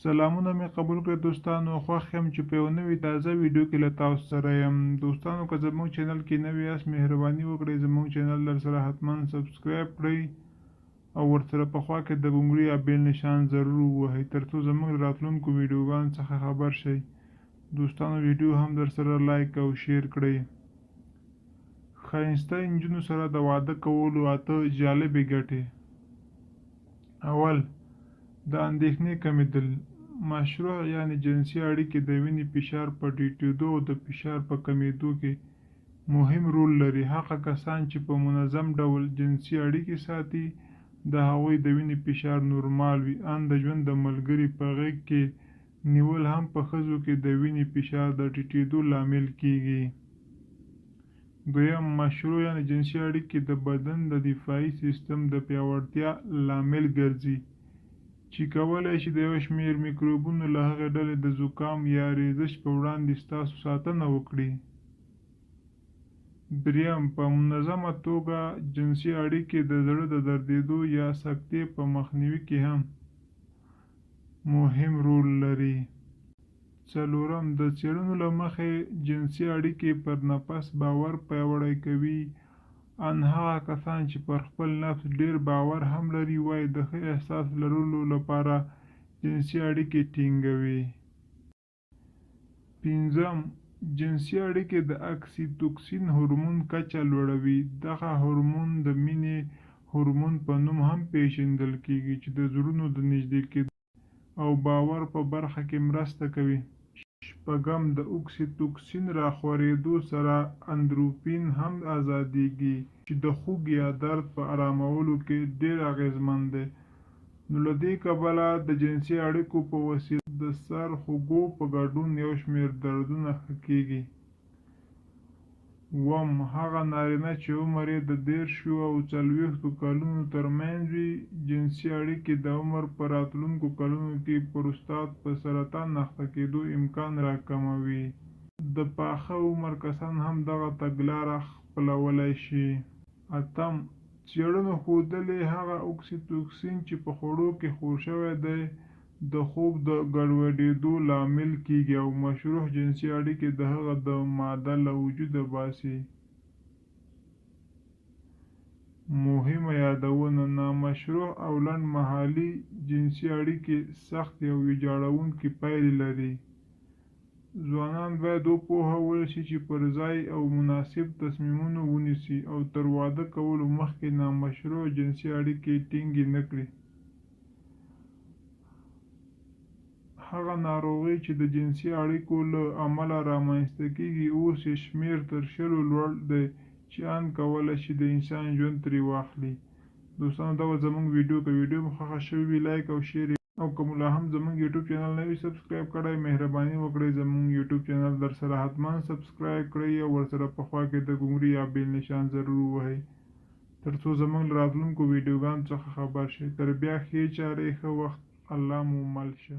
سلامونه مې قبول کړئ دوستانو. خوښ یم چې په یو نوي تازه ویډیو کې له تاسو سره یم. دوستانو که زموږ چینل کې نوي یاست مهرباني وکړئ زموږ چینل درسره حتما سبسکرایب کړئ او ورسره په خوا کې د ګونګړي یا بیل نشان ضرور ووهئ ترڅو زموږ راتلونکو ویډیوګانو څخه خبر شئ. دوستانو ویډیو هم درسره لایک او شیر کړئ. ښایسته نجونو سره د واده کولو 8 جالبې ګټې. اول، د اندېښنې کمېدل. مشروع یعنې جنسي اړیکې د وینې فشار په ټیټېدو او د فشار په کمېدو کې مهم رول لري. هغه کسان چې په منظم ډول جنسي اړیکې ساتي د هغوی د وینې فشار نورمال وي. ان د ژوند د ملګري په غېږ کې نیول هم په ښځو کې د وینې فشار د ټیټېدو لامل کېږي. دویم، مشروع یعنې جنسي اړیکې د بدن د دفاعي سیستم د پیاوړتیا لامل ګرځي چې کولی شي د یو شمېر میکروبونو له هغې ډلې د زکام یا ریزش په وړاندې ستاسو ساتنه وکړي. دریم، په منظمه توګه جنسي اړیکې د زړه د دردېدو یا سکتې په مخنیوي کې هم مهم رول لري. څلورم، د څېړنو له مخې جنسي اړیکې پر نفس باور پیاوړی کوي. ان هغه کسان چې پر خپل نفس ډېر باور هم لري وایي د ښه احساس لرلو لپاره جنسي اړیکې ټینګوي. پنځم، جنسي اړیکې د اکسیتوسین هورمون کچه لوړوي. دغه هورمون د مینې هورمون په نوم هم پیژندل کېږي چې د زړونو د نږدې کېدو او باور په برخه کې مرسته کوي. شپږم، د اکسیتوسین راخورېدو سره اندروفین هم ازادېږي چې د خوږ یا درد په آرامولو کې ډېر اغېزمن دی. نو له دې کبله د جنسي اړیکو په وسیله د سر خوږو په ګډون یو شمېر دردونه ښه کېږي. اووم، هغه نارینه چې عمر یې د 30 او 40 کلونو ترمنځ وي جنسي اړیکې د عمر په راتلونکو کلونو کې پروستات په سرطان اخته کېدو امکان راکموي. د پاخه عمر کسان هم دغه تګلاره خپلولی شي. اتم، څېړنو ښودلې هغه اکسیتوسین چې په خوړو کې خور شوی دی د خوب د ګډوډېدو لامل کېږي او مشروع جنسي اړیکې د هغه د ماده له وجوده باسي. مهمه یادونه: نامشروع او لنډمهالي جنسي اړیکې سختې او ویجاړونکې پایلې لري. ځوانان باید وپوهول شي چې پر ځای او مناسب تصمیمونه ونیسي او تر واده کولو مخکې نامشروع جنسي اړیکې ټینګې نه کړي. هغه ناروغۍ چې د جنسي اړیکو له امله رامنځته کېږي اوس یې شمېر تر 10 لوړ دی چې ان کولی شي د انسان ژوند ترې واخلي. دوستانو دا به زموږ ویډیو که ویډیو مو خوښه شوې وي لایک او شیر او که مو لا هم زموږ یوټیوب چینل نه وي سبسکرایب کړی مهرباني وکړئ زموږ یوټیوب چینل درسره حتما سبسکرایب کړئ او ورسره په خوا کې د ګونګړي یا بیل نشان ضرور ووهئ ترڅو زموږ له راتلونکو ویډیوګانو څخه خبر شئ. تر بیا ښې چارې ښه وخت. الله مو مل شه.